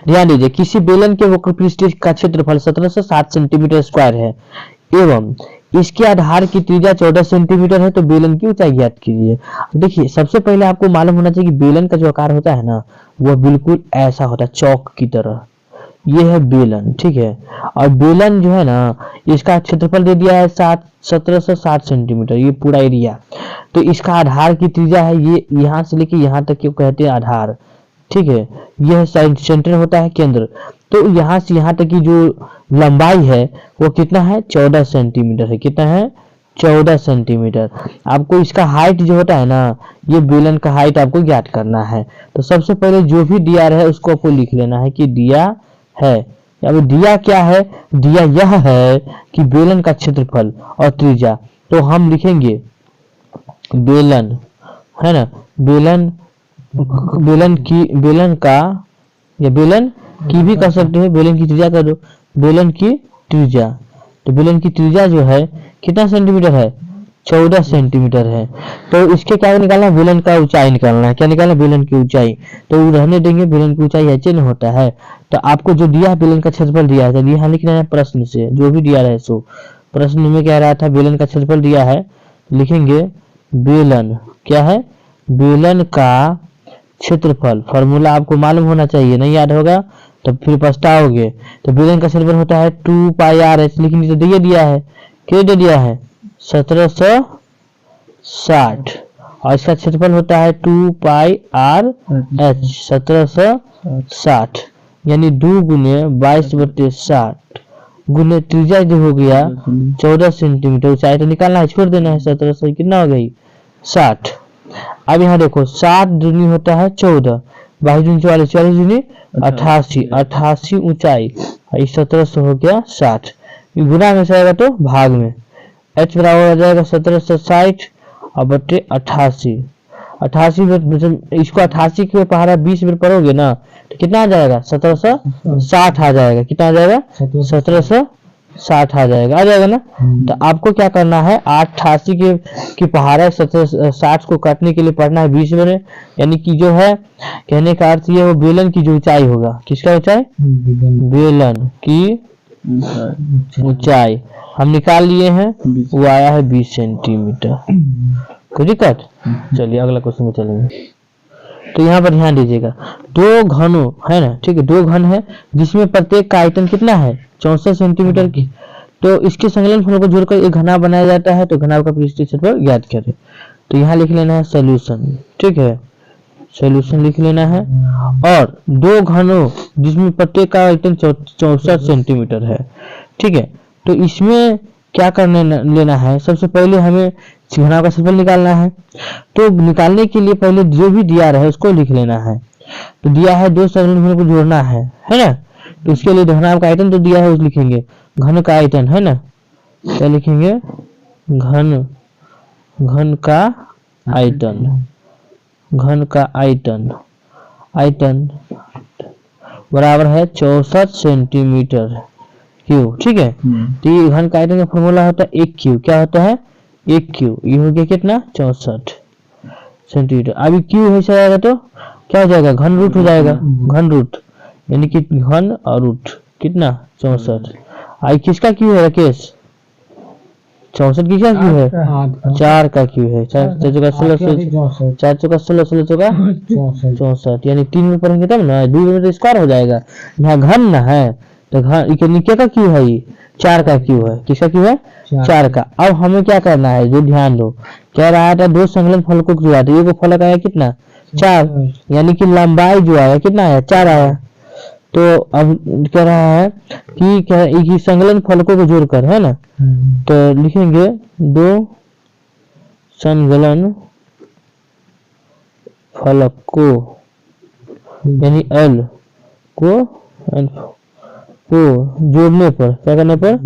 ध्यान दीजिए, किसी बेलन के वक्र पृष्ठ का क्षेत्रफल 1760 सेंटीमीटर स्क्वायर है एवं इसके आधार की त्रिज्या 14 सेंटीमीटर है, तो बेलन की ऊंचाई ज्ञात कीजिए। देखिए, सबसे पहले आपको मालूम होना चाहिए कि बेलन का जो आकार होता है ना, वह बिल्कुल ऐसा होता है, चौक की तरह। ये है बेलन, ठीक है। और बेलन जो है ना, इसका क्षेत्रफल दे दिया है 1760 सेंटीमीटर, ये पूरा एरिया। तो इसका आधार की त्रिज्या है, ये यहाँ से लेके यहाँ तक क्यों कहते हैं आधार, ठीक है। यह सेंटर होता है केंद्र। तो यहाँ से यहाँ तक की जो लंबाई है वो कितना है, 14 सेंटीमीटर है। कितना है, 14 सेंटीमीटर। आपको इसका हाइट जो होता है ना, ये बेलन का हाइट आपको ज्ञात करना है। तो सबसे पहले जो भी दिया है उसको आपको लिख लेना है कि दिया है। अब दिया क्या है, दिया यह है कि बेलन का क्षेत्रफल और त्रिज्या। तो हम लिखेंगे बेलन, है ना, बेलन का, या बेलन की भी कर सकते हैं, बेलन की त्रिज्या कर दो, बेलन की त्रिज्या। तो बेलन की त्रिज्या जो है कितना सेंटीमीटर है, 14 सेंटीमीटर है। तो इसके क्या निकालना है, बेलन का ऊंचाई निकालना है। क्या निकालना है, बेलन की ऊंचाई। तो रहने देंगे, बेलन की ऊंचाई h न होता है। तो आपको जो दिया है बेलन का क्षेत्रफल दिया है, तो यहाँ लिखना है प्रश्न से, जो भी दिया रहे सो। प्रश्न में क्या रहा था, बेलन का क्षेत्रफल दिया है, लिखेंगे बेलन क्या है, बेलन का क्षेत्रफल। फॉर्मूला आपको मालूम होना चाहिए, नहीं याद होगा तो फिर पछताओगे। तो बेलन का क्षेत्रफल होता है 2 पाई आर एच, लेकिन तो दिया है, क्या दे दिया है, 1760, और इसका क्षेत्रफल होता है 2 पाई आर एच 1760, यानी 2 गुने 22/60 गुने त्रिज्या जो हो गया 14 सेंटीमीटर। ऊंचाई तो निकालना है, छोड़ देना है, 1700 कितना हो गई 60। अब यहाँ देखो 7 दूनी होता है 14, 22 दूनी 44, 44 दूनी 88, 88 ऊंचाई, 1700 हो गया 60। गुना में से आएगा तो भाग में, h बराबर हो जाएगा 1760 और बटे 88। 88 में इसको 88 के पहाड़ा 20 में पढ़ोगे ना, तो कितना आ जाएगा, 1760 आ जाएगा। कितना आ जाएगा, 1760 आ जाएगा ना। तो आपको क्या करना है, 88 की पहाड़ा 1760 को काटने के लिए पढ़ना है 20 में, यानी कि जो है कहने का अर्थ ये, वो बेलन की जो ऊंचाई होगा, किसका ऊंचाई, बेलन की ऊंचाई हम निकाल लिए हैं, वो आया है 20 सेंटीमीटर। कोई दिक्कत, चलिए अगला क्वेश्चन में चलेंगे। तो यहाँ पर ध्यान दीजिएगा, 2 घनों है ना, ठीक है, 2 घन है जिसमें प्रत्येक का आयतन कितना है, 64 सेंटीमीटर की। तो इसके संकलन फलों को जोड़कर एक घनाभ बनाया जाता है। तो घनाभ का पृष्ठीय क्षेत्रफल ज्ञात करें। तो यहाँ लिख लेना है सॉल्यूशन, ठीक है, सॉल्यूशन लिख लेना है। और 2 घनों जिसमें प्रत्येक का आयतन 64 सेंटीमीटर है, ठीक है। तो इसमें क्या करने लेना है, सबसे पहले हमें घनाभ का क्षेत्रफल निकालना है। तो निकालने के लिए पहले जो भी दिया रहे उसको लिख लेना है। तो दिया है 2 संकलन को जोड़ना है ना। तो उसके लिए घनाभ का आयतन तो दिया है, उस लिखेंगे घन का आयतन, है ना। क्या लिखेंगे, घन का आयतन, घन का आयतन बराबर है 64 सेंटीमीटर क्यूब, ठीक है। तो ये घन का आयतन का फॉर्मूला होता है 1 क्यूब। क्या होता है, 1 क्यूब। ये हो गया कितना, 64 सेंटीमीटर। अभी क्यूब हो जाएगा तो क्या हो जाएगा, घन रूट हो जाएगा, घन रूट, यानी कि घन और रूट कितना 64। आई किसका क्यूब है राकेश, 64 की क्या क्यूब है, 4 का क्यूब है। 4 चौका 16, 4 चौका 16, 16 चौका 64, यानी 3 में पढ़ेंगे तब ना, 2 में तो स्क्वायर हो जाएगा। यहाँ घन ना है तो घन क्या का क्यूब है, ये 4 का क्यूब है। किसका क्यूब है, 4 का। अब हमें क्या करना है, जो ध्यान दो, कह रहा था 2 संकलन फलकों को जोड़ा, तो ये को फलक आया कितना 4, यानी कि लंबाई जो आया कितना आया 4 आया। तो अब कह रहा है कि संकलन फलकों को जोड़कर, है ना। तो लिखेंगे 2 संकलन फलकों, यानी L को जोड़ने पर, क्या करने पर,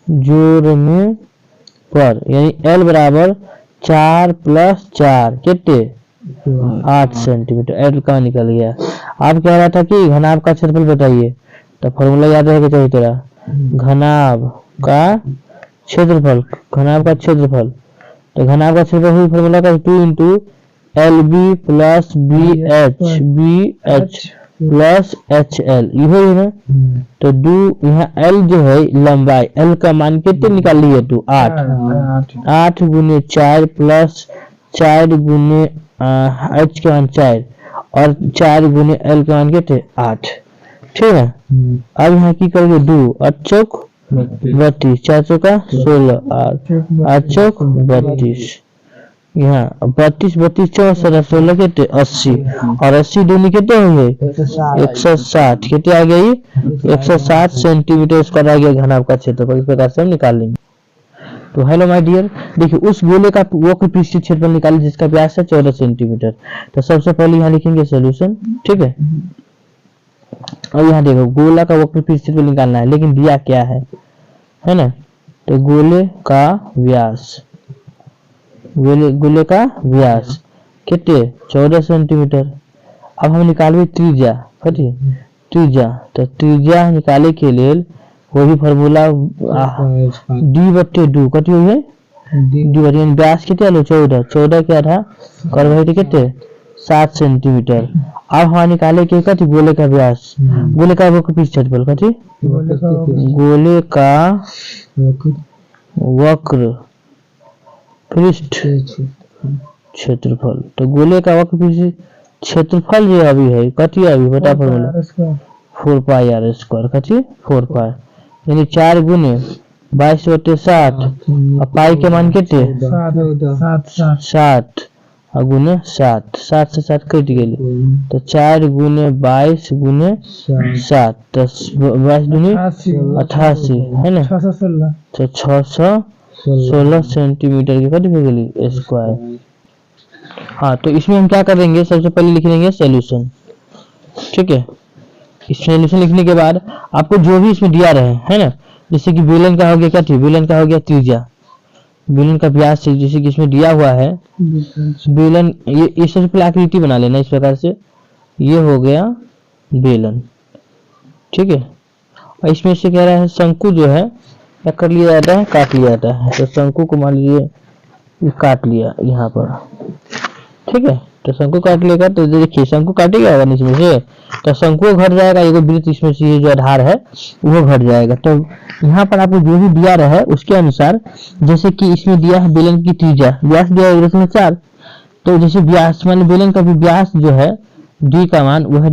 जोड़ने पर, यानी L बराबर 4 + 4 कितने 8 सेंटीमीटर। L का निकल गया। आप कह रहा था कि घनाभ का क्षेत्रफल बताइए, तो फॉर्मूला याद रहेगा चाहिए तेरा, घनाभ का क्षेत्रफल, घनाभ का क्षेत्रफल। तो घनाभ का क्षेत्रफल फॉर्मूला का 2 × LB + BH plus H L इहो ही है। तो डू यहाँ एल जो है लंबाई, एल का मान कितने निकाल लिए तू 8, 8 गुने 4 प्लस 4 गुने एच का मान 4 और 4 गुने एल का मान कितने 8, ठीक है। अब यहाँ की करोगे डू 8 चौक 32, 4 चौका 16, 8 चौक 32, यहाँ 32 32 64 16 कितने 80 और 80 दूनी कितने होंगे 160, कितने आ गई 160 सेंटीमीटर स्क्वायर आ गया घन आपका क्षेत्रफल। इस प्रकार से हम निकाल लेंगे। तो हेलो माय डियर, देखिए उस गोले का वक्र पृष्ठीय क्षेत्रफल निकालें जिसका व्यास है 14 सेंटीमीटर। तो सबसे पहले यहाँ लिखेंगे सॉल्यूशन, ठीक है। और यहाँ देखो गोला का वक्र पृष्ठीय क्षेत्रफल निकालना है, लेकिन दिया क्या है ना। तो गोले का व्यास, गोले का व्यास कितने 14 सेंटीमीटर। अब हम निकालबे त्रिज्या, कथी त्रिज्या। तो त्रिज्या निकाले के लिए वही फार्मूला डी बट्टे डू कथी हुई है डी बटे व्यास कितने लो 14, 14 क्या था करवाई कितने 7 सेंटीमीटर। अब हमारे निकाले के कथी गोले का व्यास, गोले का वक्र पृष्ठ क्षेत्रफल कथी गोले का वक्र पृष्ठ क्षेत्रफल। तो गोले का वक्र पृष्ठ क्षेत्रफल जो अभी है कथी अभी बता फार्मूला 4 पाई आर स्क्वायर, कथी 4 पाई यानी 4 गुने 22/60 और पाई के मान कितने 7 और गुने 7, 7 से 7 कट गए। तो 4 गुने 22 गुने 7 10 22 दूनी 88 है ना। तो 616 सेंटीमीटर की कट गई स्क्वायर। हाँ तो इसमें हम क्या करेंगे, सबसे पहले लिख लेंगे सॉल्यूशन, ठीक है। सॉल्यूशन लिखने के बाद आपको जो भी इसमें दिया रहे है ना, जैसे कि बेलन का हो गया क्या थी बेलन का हो गया त्रिज्या, बेलन का व्यास से जैसे कि इसमें दिया हुआ है बेलन, ये सबसे पहले आकृति बना लेना इस प्रकार से, ये हो गया बेलन, ठीक है। और इसमें से कह रहा है शंकु जो है क्या कर लिया जाता है काट लिया जाता है। तो शंकु को मान लीजिए काट लिया यहाँ पर, ठीक है। तो शंकु काट लेगा तो देखिए शंकु काटेगा अगर इसमें से तो शंकु घट जाएगा, ये वृत्त इसमें से ये जो आधार है वो घट जाएगा। तो यहाँ पर आपको जो भी दिया रहा है उसके अनुसार, जैसे कि इसमें दिया है बेलन की त्रिज्या व्यास दिया है 1.4, तो जैसे व्यास मान बेलन का भी व्यास जो है डी का मान वो है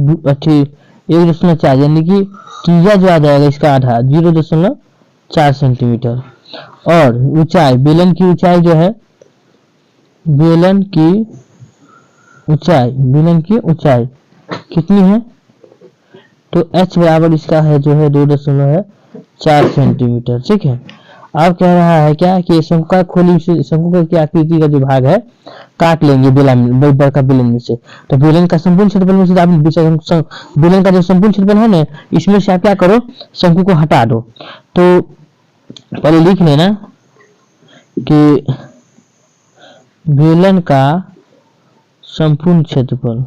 1.4 यानी कि त्रिज्या जो आ जाएगा इसका आधार 0.4 सेंटीमीटर। और ऊंचाई बेलन की ऊंचाई जो है बेलन की ऊंचाई कितनी है, तो h बराबर इसका है जो है 2.4 सेंटीमीटर, ठीक है। अब कह रहा है क्या कि शंकु का खोली से शंकु का क्या आकृति का जो भाग है काट लेंगे बेलन का बेलन में से। तो बेलन का संपूर्ण क्षेत्रफल में से आप बेलन का जो संपूर्ण क्षेत्रफल है ना इसमें से आप क्या करो शंकु को हटा दो। तो पहले लिख लेना कि बेलन का संपूर्ण क्षेत्रफल।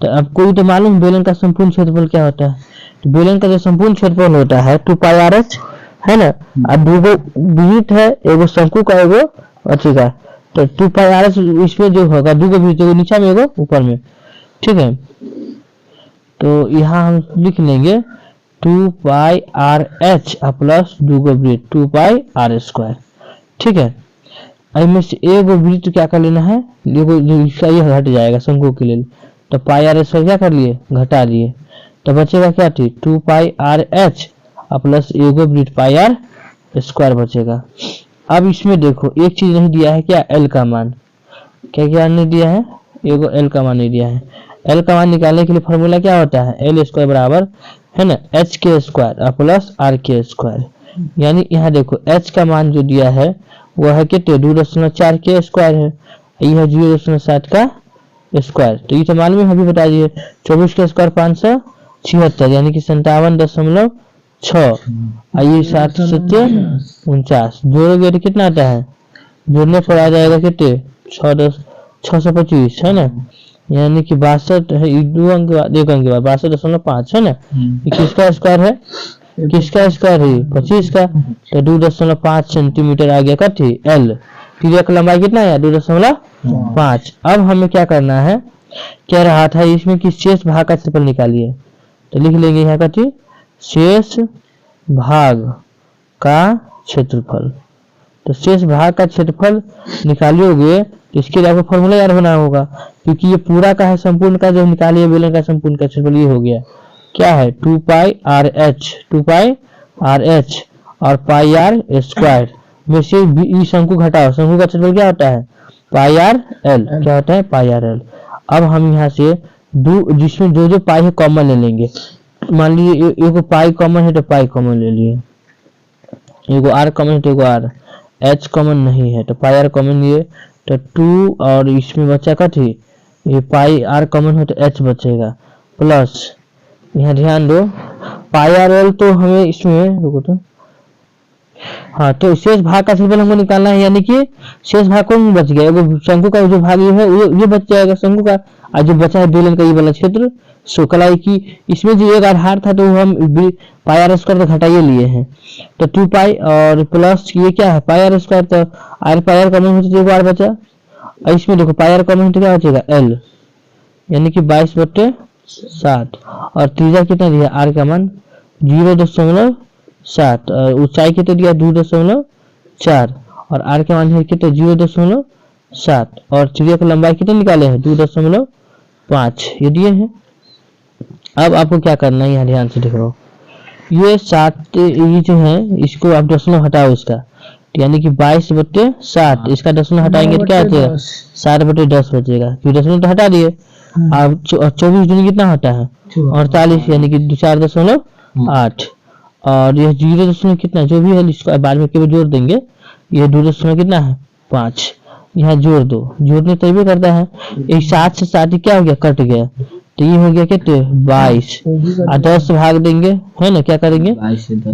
तो अब कोई तो मालूम बेलन का संपूर्ण क्षेत्रफल क्या होता है। तो बेलन का जो संपूर्ण क्षेत्रफल होता है 2 पाई आर एच है ना, और दूगो वृत्त है एगो शंकु का एगो अथी का। तो 2 पाई आर एच इसमें जो होगा दूगो वृत्त एगो नीचे में एगो ऊपर में, ठीक है। तो यहाँ हम लिख लेंगे 2 पाई आर एच प्लस दूगो वृत्त 2 पाई आर स्क्वायर, ठीक है। इनमें से एगो वृत्त क्या कर लेना है, देखो ये हट जाएगा शंकु के लिए। तो पाई आर स्क्वायर क्या कर लिए घटा दिए, तो बचेगा क्या थी 2 पाई आर एच प्लस एगो वृत्त पाई आर स्क्वायर बचेगा। अब इसमें देखो एक चीज नहीं दिया है क्या एल का मान, क्या नहीं दिया है एगो एल का मान नहीं दिया है। एल का मान निकालने के लिए फॉर्मूला क्या होता है एल स्क्वायर बराबर है ना एच के स्क्वायर प्लस आर के स्क्वायर। यानी यहाँ देखो एच का मान जो दिया है वह है कितने 2.4 के स्क्वायर है, यह है 0.7 का स्क्वायर। तो ये तो मालूम है अभी बता दिए 24 का स्क्वायर 576 यानी कि 57.6 ये 7 7 49 जोड़ोगे तो कितना आता है, जोड़ने पर आ जाएगा कितने 625 है ना, यानी कि 62 है 2 अंक एक अंक के बाद 62.5 है ना। किसका स्क्वायर है किसका स्क्वायर है 25 का। तो 2.5 सेंटीमीटर आ गया कथी एल, त्रिज्या की लंबाई कितना है 2.5। अब हमें क्या करना है, कह रहा था इसमें कि शेष भाग का क्षेत्रफल निकालिए। तो लिख लेंगे यहाँ का शेष भाग का क्षेत्रफल। तो शेष भाग का क्षेत्रफल निकालियोगे तो इसके लिए आपको फॉर्मूला याद होना होगा, क्योंकि ये पूरा का है संपूर्ण का, जो निकालिए बेलन का संपूर्ण का क्षेत्रफल ये हो गया, क्या है 2 पाई आर एच और पाई आर स्क्वायर में से ई शंकु घटाओ। शंकु का क्षेत्रफल क्या होता है पाई आर एल, क्या होता है पाई आर एल। अब हम यहाँ से जिसमें जो पाई है कॉमन ले लेंगे। मान लीजिए एगो पाई कॉमन है तो पाई कॉमन ले लिए, एगो आर कॉमन है तो एगो आर, एच कॉमन नहीं है तो पाई आर कॉमन लिए, तो 2 और इसमें बचा कथी ये पाई आर कॉमन हो तो एच बचेगा, प्लस यहाँ ध्यान दो पाई आर एल तो हमें इसमें रुको तो हाँ, तो शेष भाग का क्षेत्रफल हमको निकालना है, यानी कि शेष भाग कौन बच गया, एगो शंकु का जो भाग ये है ये बच जाएगा शंकु का, और जो बचा है बेलन का ये वाला क्षेत्र। सो कलाई की इसमें जो एक आधार था तो हम पाई आर स्क्वायर तो घटाइए लिए हैं, तो 2 पाई और प्लस ये क्या है पाई आर स्क्वायर, तो आर पाई आर कॉमन होता है तो आर बचा, और इसमें देखो पाई आर कॉमन तो क्या बचेगा एल, यानी कि 22/7 और त्रिज्या कितना दिया आर का मान 0.7 और ऊंचाई कितना दिया 2.4 और आर के मान है कितना 0.7 और त्रिज्या की लंबाई कितने निकाले हैं 2.5 ये दिए हैं। अब आपको क्या करना है यहाँ ध्यान से देखो, ये 7 ये जो है इसको आप दशमलव हटाओ इसका, यानी कि 22/7 इसका दशमलव हटाएंगे तो क्या बचेगा 7/10 बचेगा, क्योंकि दशमलव तो हटा दिए। अब 24 दूनी कितना होता है 48, यानी कि 4.8 और ये 0 कितना जो भी है इसको बाद में केवल जोड़ देंगे, ये 2 कितना है 5, यहाँ जोड़ दो, जोड़ने तभी करता है, एक 7 से 7 क्या हो गया कट गया, तो ये हो गया कितने 22 और 10 से भाग देंगे है ना, क्या करेंगे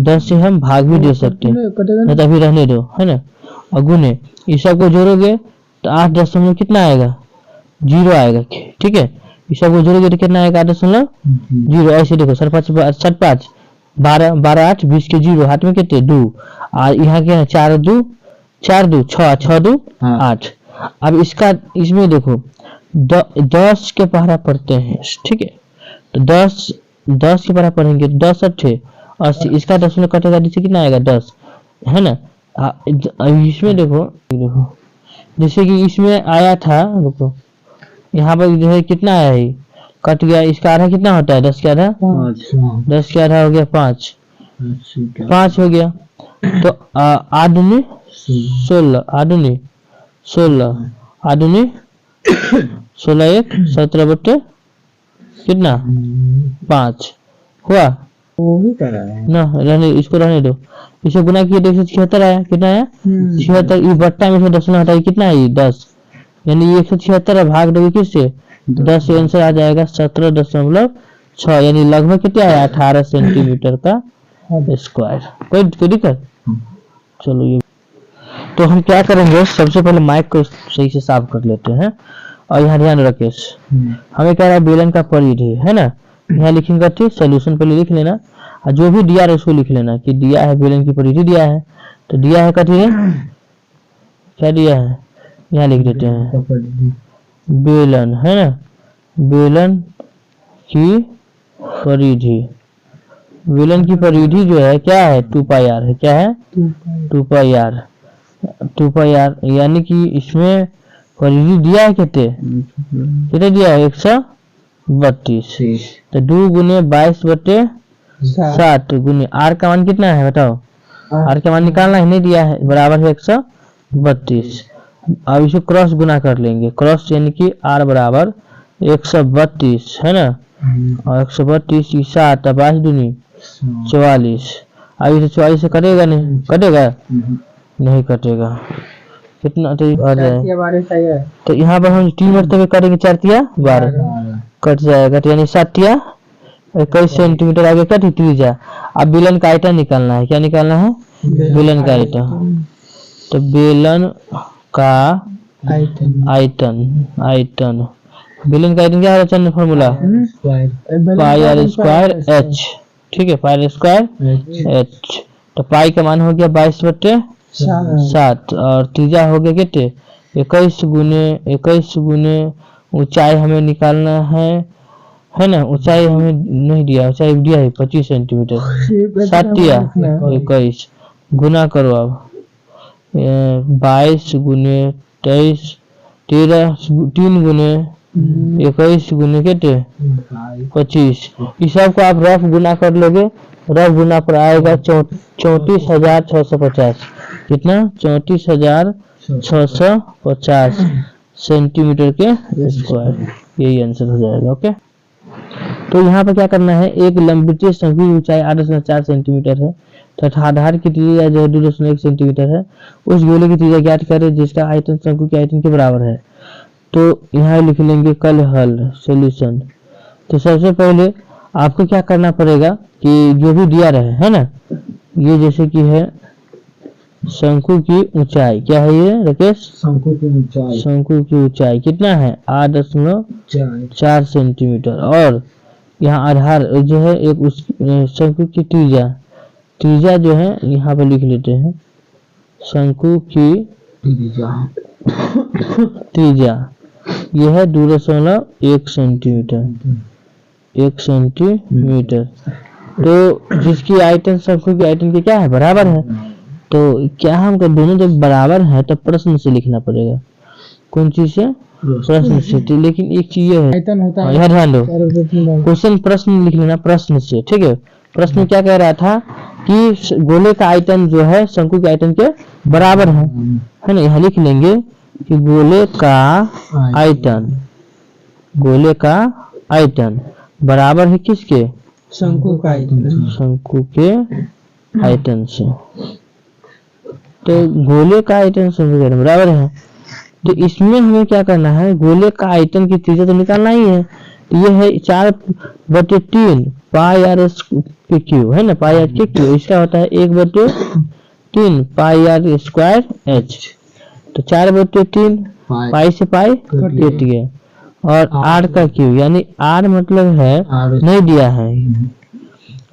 10 से हम भाग भी दे सकते हैं, नहीं तो अभी रहने दो है ना, और गुने इस सब को जोड़ोगे तो 8 कितना आएगा 0 आएगा, ठीक है इस सब को जोड़ोगे तो कितना आएगा 8.0। ऐसे देखो 7 5 12 12 8 20 के 0 हाथ में कितने 2 और यहाँ क्या है 4 2 6 2 8। अब इसका इसमें देखो 10 के पहरा पढ़ते हैं, ठीक है तो 10 के पहरा पढ़ेंगे 10 8 80, इसका 10 में कटेगा नीचे कितना आएगा 10 है ना। इसमें देखो जैसे कि इसमें आया था देखो यहाँ पर जो है कितना आया है कट गया, इसका आधा कितना होता है 10 के आधा 10 के आधा हो गया 5 हो गया, तो आदमी 16 आदमी 1 17 कितना 5 हुआ ना, रहने इसको रहने दो, इसे गुना किए 176 आया, कितना आया 76, ये बट्टा में दशमलव हटाइए कितना है 10, यानी 176 भाग दोगे किससे 10 से आंसर आ जाएगा 17.6, यानी लगभग कितना है 18 सेंटीमीटर का स्क्वायर। कोई दिक्कत चलो ये तो हम क्या करेंगे सबसे पहले माइक को सही से साफ कर लेते हैं, और यहाँ ध्यान रखें हमें कह रहा है बेलन का परिधि है ना, यहाँ लिखेंगे ठीक सोल्यूशन पहले लिख लेना और जो भी दिया है उसको लिख लेना कि दिया है बेलन की परिधि दिया है, तो दिया है कथी है क्या दिया है यहाँ लिख देते हैं बेलन है ना, बेलन की परिधि, बेलन की परिधि जो है क्या है 2 पाई आर है, क्या है 2 पाई आर, यानी कि इसमें परिधि दिया है कितने दिया है 132, तो 2 गुने 22/7 गुने आर का मान कितना है बताओ, आर का मान निकालना है नहीं दिया है बराबर है 132। अब इसको क्रॉस गुना कर लेंगे, क्रॉस यानी कि आर बराबर 132 है ना, और 132 की 7 22 दूनी 44, अब इसे 44 से कटेगा नहीं, कटेगा नहीं कटेगा, कितना तो आ जाए, तो यहाँ पर हम 3 मरतबे करेंगे 4 तिया 12 कट जाएगा, तो यानी 7 तिया 21 सेंटीमीटर आगे कटी त्रिज्या। अब बेलन का आयतन निकालना है, क्या निकालना है बेलन का आयतन, तो बेलन का आयतन बेलन का आयतन क्या है formula pi r square h, ठीक है पाई आर स्क्वायर एच, तो पाई का मान हो गया 22/7 7 और त्रिज्या हो गया कितने 21 गुने ऊंचाई हमें निकालना है ना। ऊंचाई हमें नहीं दिया, ऊंचाई दिया है 25 सेंटीमीटर। 7 या 21 गुना करो अब 22 गुने 23 13 3 गुने 21 गुने कितने 25। इस सब को आप रफ गुना कर लोगे, रफ गुना पर आएगा 34,650। कितना 34,650 सेंटीमीटर के स्क्वायर, यही आंसर हो जाएगा। ओके, तो यहाँ पर क्या करना है, एक लंबवृत्तीय शंकु की ऊंचाई 8.4 सेंटीमीटर है तथा आधार की त्रिज्या जो 2.1 सेंटीमीटर है। उस गोले की त्रिज्या ज्ञात करें जिसका आयतन शंकु के आयतन के बराबर है। तो यहाँ लिख लेंगे कल हल सॉल्यूशन। तो सबसे पहले आपको क्या करना पड़ेगा कि जो भी दिया रहे है ना, ये जैसे कि है शंकु की ऊंचाई, क्या है ये राकेश, शंकु की ऊंचाई कितना है 8.4 सेंटीमीटर। और यहाँ आधार जो है एक उस शंकु की त्रिज्या जो है यहाँ पर लिख लेते हैं, शंकु की त्रिज्या यह है 2.1 सेंटीमीटर। तो जिसकी आयतन शंकु की आयतन के क्या है बराबर है। तो क्या हम दोनों जब बराबर है तो प्रश्न से लिखना पड़ेगा। कौन चीज से, प्रश्न से। लेकिन एक चीज है, आयतन होता है, यार ध्यान दो, क्वेश्चन प्रश्न लिख लेना प्रश्न से, ठीक है। प्रश्न क्या कह रहा था कि गोले का आयतन जो है शंकु के आयतन के बराबर है ना। यहाँ लिख लेंगे कि गोले का आयतन बराबर है किसके, शंकु के आयतन से। तो गोले का आयतन शंकु के आयतन बराबर है। तो इसमें हमें क्या करना है, गोले का आयतन की त्रिज्या तो निकालना ही है। तो ये है 4/3 पाई आर के क्यू है ना, पाई आर के क्यू। इसका होता है 1/3 पाई आर स्क्वायर एच। तो 4/3 पाई से पाई कट गया, और आर का क्यू यानी आर मतलब है नहीं दिया है,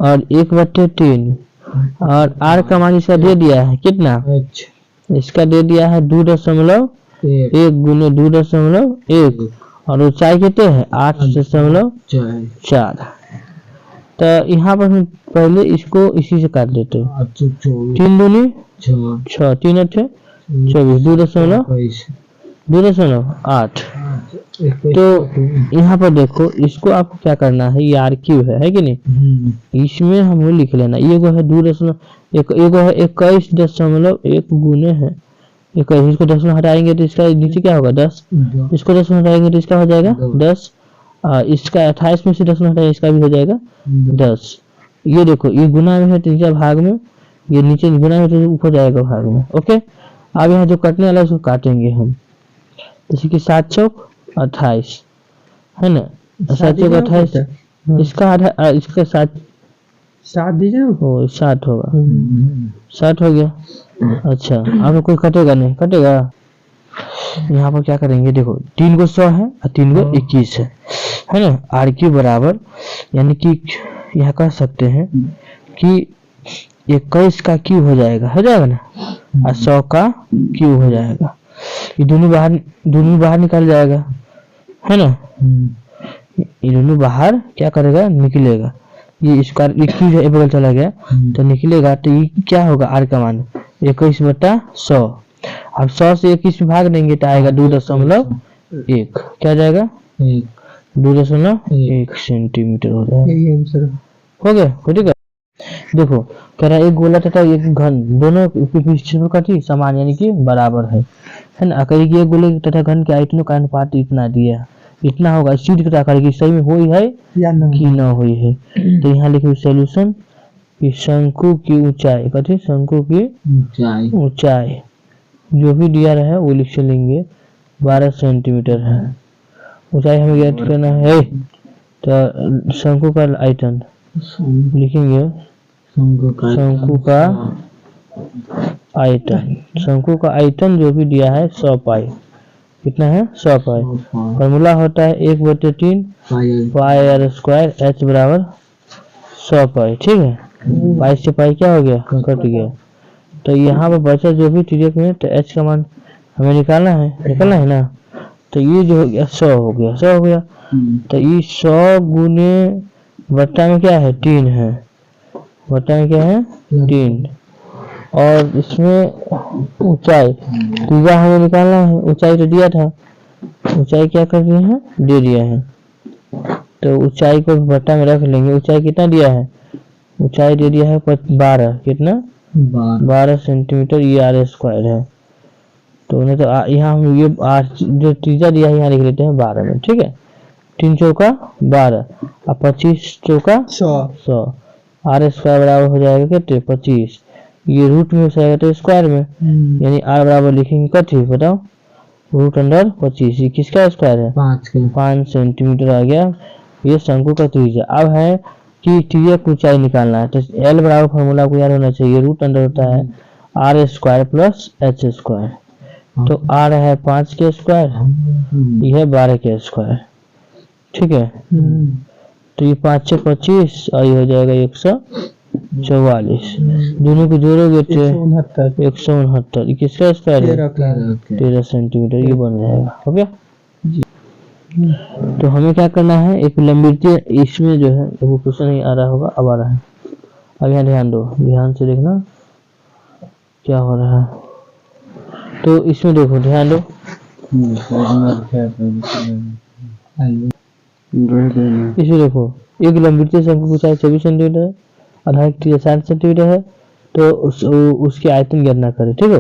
और 1/3 और आर का मान इसका दे दिया है कितना, इसका दे दिया है 2.1 गुने 2.1 और ऊंचाई कितने है 8.4। तो यहाँ पर हम पहले इसको इसी से काट देते हैं। 3 दूनी 6, 3 8 24, 2.8। तो यहाँ पर देखो, इसको आपको क्या करना है, ये आर क्यू है कि नहीं, इसमें हमें लिख लेना। ये है 2.1 है 21.1 गुने है 21। इसको 10 हटाएंगे तो इसका नीचे क्या होगा 10। इसको 10 हटाएंगे तो इसका हो जाएगा 10। इसका 28 में से 10 हटाएंगे इसका भी हो जाएगा 10। ये देखो, ये गुना में है तो नीचे भाग में, ये नीचे गुना में तो ऊपर जाएगा भाग में। ओके, अब यहाँ जो कटने वाला है उसको काटेंगे हम, जैसे कि 7 चौक 28 है ना, 7 चौक 28। इसका आधा, इसका 7 दीजिए, ओ 7 होगा, 7 हो गया। अच्छा, अब कोई कटेगा नहीं, कटेगा। यहाँ पर क्या करेंगे, देखो 3 को 100 है और 3 को 21 है ना। आर क्यू बराबर, यानी कि यहाँ कह सकते हैं कि 21 का क्यू हो जाएगा ना, और 100 का क्यू हो जाएगा। ये दोनों बाहर निकल जाएगा है ना। ये दोनों बाहर क्या करेगा, निकलेगा। ये इसका क्यू है बगल चला गया तो निकलेगा। तो ये क्या होगा, आर का मान 21/100। अब 100 से 21 में भाग देंगे तो आएगा 2.1। क्या जाएगा 2.1 सेंटीमीटर हो जाएगा। हो गया, ठीक है। देखो कह रहा है एक गोला तथा एक घन दोनों की समान यानी कि बराबर है ना। अगर ये गोले तथा घन के आयतनों का अनुपात इतना दिया, इतना होगा। सीध का आकार की सही में हुई है या कि न हुई है। तो यहाँ लिखे सॉल्यूशन कि शंकु की ऊंचाई, कथी शंकु की ऊंचाई जो भी दिया रहा है वो लिख लेंगे 12 सेंटीमीटर है। ऊंचाई हमें ज्ञात करना है। तो शंकु का आयतन लिखेंगे, शंकु का आयतन जो भी दिया है 100 पाई। कितना है 100 पाई। फॉर्मूला होता है 1/3 पाई आर स्क्वायर एच बराबर 100 पाई। ठीक है, पाई से पाई क्या हो गया, कट गया। तो यहाँ पर बचा जो भी तिर्यक में, तो h का मान हमें निकालना है ना। तो ये जो हो गया 100 हो गया। तो ये 100 गुने बट्टा में क्या है 3 है, बट्टा में क्या है 3। और इसमें ऊंचाई त्रिज्या हमें निकालना है, ऊंचाई तो दिया था, ऊंचाई क्या कर दिए हैं दे दिया है। तो ऊंचाई को बट्टा में रख लेंगे। ऊंचाई कितना दिया है, ऊंचाई दे दिया है 12, कितना 12 सेंटीमीटर, ये r स्क्वायर है। तो उन्हें तो यहाँ हम ये जो त्रिज्या दिया है यहाँ लिख लेते हैं 12 में, ठीक है। 3 चौका 12 और 25 चौका 100, r स्क्वायर बराबर हो जाएगा कितने 25। ये रूट में हो जाएगा तो स्क्वायर में, यानी r बराबर लिखेंगे कथी बताओ, रूट अंडर 25। ये किसका स्क्वायर है 5 सेंटीमीटर आ गया ये शंकु का त्रिज्या। अब है कि त्रिज्या की ऊंचाई निकालना है, तो L बराबर फॉर्मूला को याद होना चाहिए, रूट अंडर होता है r square plus h square. तो r है 5 के स्क्वायर, यह 12 के स्क्वायर, ठीक है। तो ये 5 से 25 और ये हो जाएगा 144, दोनों को जोड़ोगे तो 169। ये किसका स्क्वायर है 13 सेंटीमीटर, ये बन जाएगा। हो गया। तो हमें क्या करना है, एक लंबवृत्तीय, इसमें जो है वो क्वेश्चन नहीं आ रहा होगा, अब आ रहा है। अब यहाँ ध्यान दो, ध्यान से देखना क्या हो रहा है। तो इसमें देखो ध्यान दो, इसमें देखो एक लंबवृत्तीय शंकु की ऊंचाई 24 सेंटीमीटर है, आधार 60 सेंटीमीटर है। तो उसकी आयतन गणना करें, ठीक है।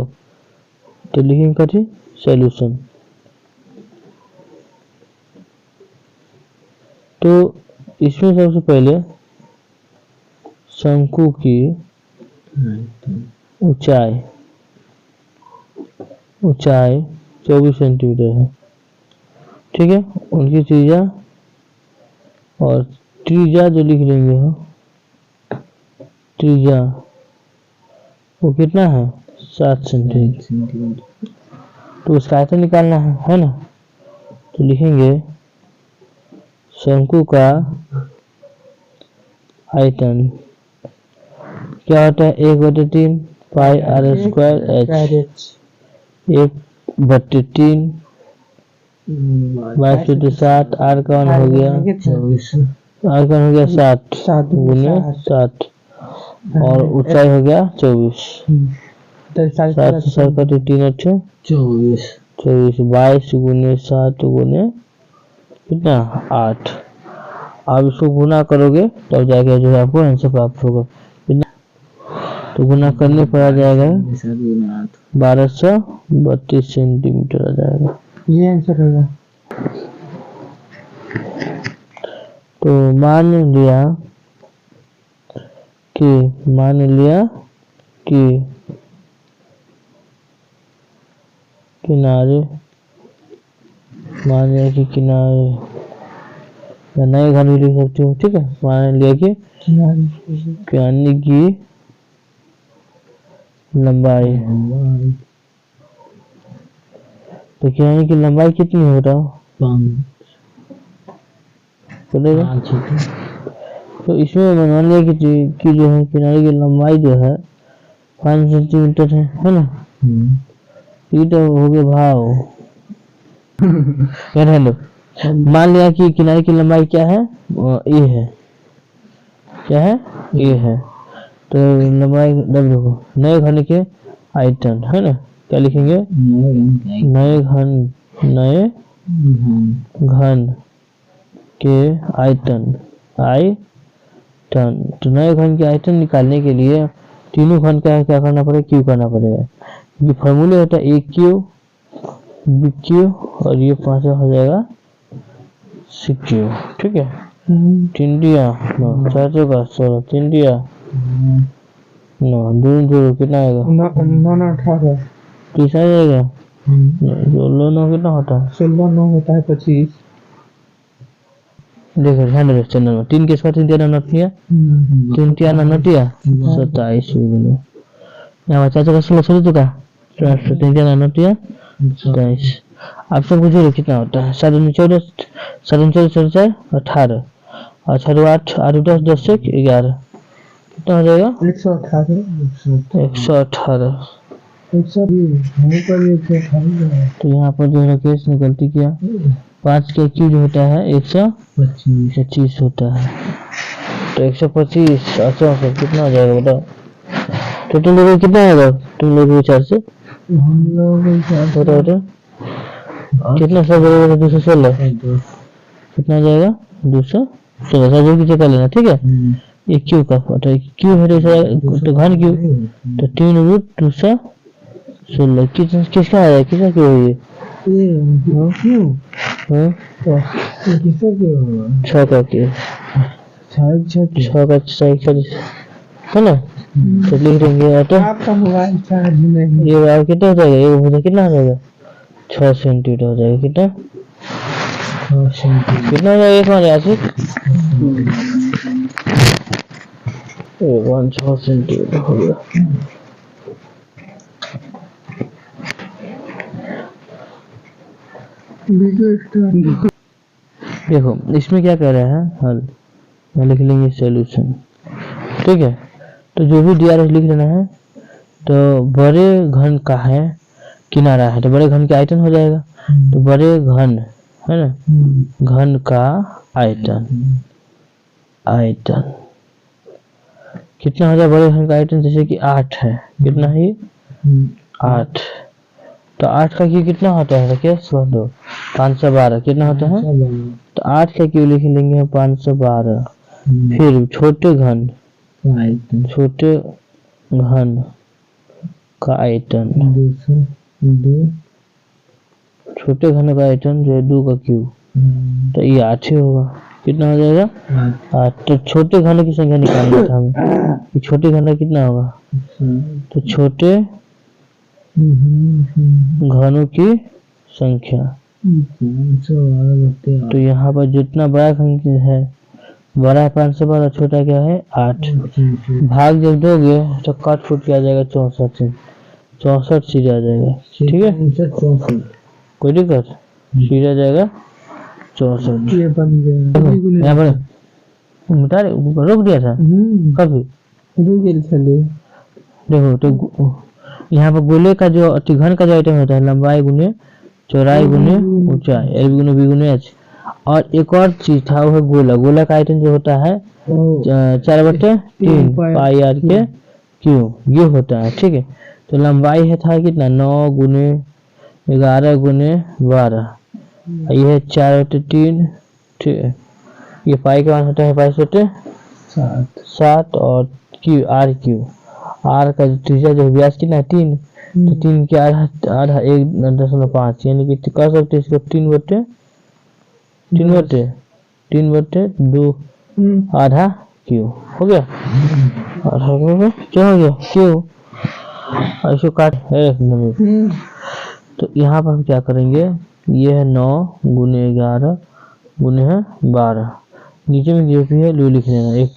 तो लिखेंगे कथी सॉल्यूशन। तो इसमें सबसे पहले शंकु की ऊंचाई 24 सेंटीमीटर है, ठीक है। उनकी त्रिज्या और त्रिज्या जो लिख लेंगे हम, त्रिज्या वो कितना है 7 सेंटीमीटर। तो उसका आयतन निकालना है ना। तो लिखेंगे शंकु का आयतन क्या होता है 1/3 पाई r स्क्वायर h, 1/3 22/7, r का मान हो गया 7 गुने 7 और ऊंचाई हो गया 24। 7 से 7 का 3 अच्छे 24, 22 गुने 7 गुने कितना 8। आप इसको गुना करोगे तब तो जाएगा जो है आपको आंसर प्राप्त होगा। तो गुना करने पर आ जाएगा 1232 सेंटीमीटर आ जाएगा, ये आंसर होगा। तो मान लिया कि किनारे या नए घर भी लिख सकते हो, ठीक है। मान लिया कि किनारे की लंबाई, तो किनारे की लंबाई कितनी हो रहा चलेगा। तो इसमें मान लिया कि जो है किनारे की लंबाई जो है 5 सेंटीमीटर है ना। ये तो हो गया भाव हेलो। मान लिया कि किनारे की लंबाई क्या है ए है, क्या है ए है। तो लंबाई देखो नए घन के आयतन है ना, क्या लिखेंगे नए घन के आयतन तो नए घन के आयतन निकालने के लिए तीनों घन का क्या करना पड़ेगा क्यू करना पड़ेगा। ये फॉर्मूले होता है ए क्यू बी क्यू और ये 5 हो जाएगा सी क्यू, ठीक है। 3 दिया 9 4 का 16 3 दिया 9 2 जोड़ो कितना आएगा 9 18 30 आ जाएगा। 16 9 कितना होता है 16 9 होता है 25। देखो ध्यान रखो चैनल में 3 के साथ 3 दिया नटिया 3 दिया नटिया 27 बोलो यहाँ बच्चा का 16 छोड़ चुका 3 दिया नटिया 27। आप सब जोड़ो कितना होता है 7 14 7 14 18 और 6 8 8 10 10 से 11 कितना हो जाएगा 118 118। 118 तो यहाँ पर जो है केस निकलती क्या 5 का क्यूब जो होता है 125 होता है। तो 125 अच्छा कितना हो जाएगा बताओ टोटल लोग कितना आएगा तुम लोग विचार से हम लोग बताओ कितना सब बराबर 216 कितना हो जाएगा 216 जो की जगह लेना ठीक है। ये क्यू का तो क्यू है तो घन क्यू तो 3√216 किसका आया किसका क्यों है ये क्यों छः का क्यू 6 का 6 है ना। तो लिख देंगे तो आपका मोबाइल चार्ज नहीं ये वाला कितना हो जाएगा ये मुझे कितना हो जाएगा 6 सेंटीमीटर हो जाएगा कितना कितना हो जाएगा एक हमारे आसिक 6 सेंटीमीटर हो गया। देखो इसमें क्या कह रहे हैं हल यहाँ लिख लेंगे सॉल्यूशन ठीक है। तो जो भी DRS लिख लेना है तो बड़े घन का है किनारा है तो बड़े घन के आयतन हो जाएगा। तो बड़े घन है ना घन का आयतन कितना हो जाए बड़े घन का आयतन जैसे कि 8 है कितना है 8 तो 8 का क्यू कितना होता है क्या 512 कितना होता है तो 8 का क्यू लिख लेंगे 512। फिर छोटे घन का आयतन छोटे घन का आयतन जो है 2 का क्यू तो ये 8 ही होगा कितना हो जाएगा 8। तो छोटे घन की संख्या निकालना था हमें कि छोटे घन कितना होगा तो छोटे घनों की संख्या तो यहाँ पर जितना बड़ा घन है बड़ा है 512 छोटा क्या है 8 भाग जब दोगे तो काट फूट के आ जाएगा 64 सीधे आ जाएगा ठीक है कोई दिक्कत सीधे आ जाएगा 64 ये बन गया यहाँ पर बता रोक दिया था कभी देखो तो यहाँ पर गोले का जो घन का जो आइटम होता है लंबाई गुने चौड़ाई गुने ऊंचाई एल गुने बी गुने एच। और एक और चीज था वो है गोला का आयतन जो होता है 4/3 पाई आर के क्यू ये होता है ठीक है। तो लंबाई है था कितना 9 गुने 11 गुने 12 ये है 4/3 ठीक है। ये पाई का मान होता है 5/7 और क्यू आर का त्रिज्या जो व्यास कितना है 3 तो 3 के आधा 1.5 यानी कि कर सकते इसको 3/2 आधा क्यू हो गया आधा क्या हो गया क्यू ऐसे काट तो यहाँ पर हम क्या करेंगे ये है 9 गुने 11 गुने है 12 नीचे में जो भी है लो लिख लेना एक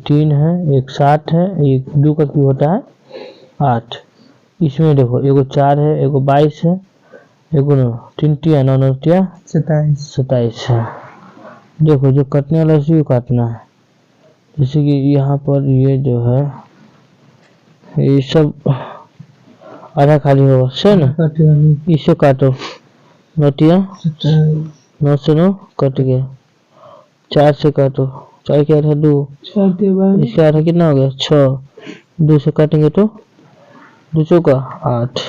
3 है एक 7 है एक 2 का क्यू होता है 8। इसमें देखो एगो 4 है एगो 22 है एगो 3 टिया 9 टिया 27 है। देखो जो कटने वाला इसी को काटना है जैसे कि यहाँ पर ये जो है ये सब आधा खाली होगा सही ना इसे काटो 9 टिया 9 से 9 कट गया 4 से काटो 4 क्या था 2 इसका आधा कितना हो गया 6 2 से काटेंगे तो 2 चौका 8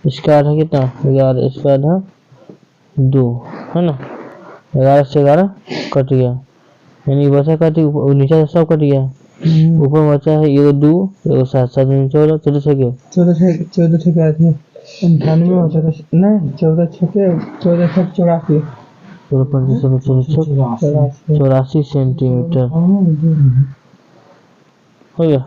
इसका आधा कितना 11 इसका आधा 2 है ना 11 से 11 कट गया यानी बचा कट नीचे सब कट गया ऊपर बचा है ये 2 ये 7 14 14 से क्या थे 98 होता था नहीं 14 छके 14 छक 84 84 सेंटीमीटर हो गया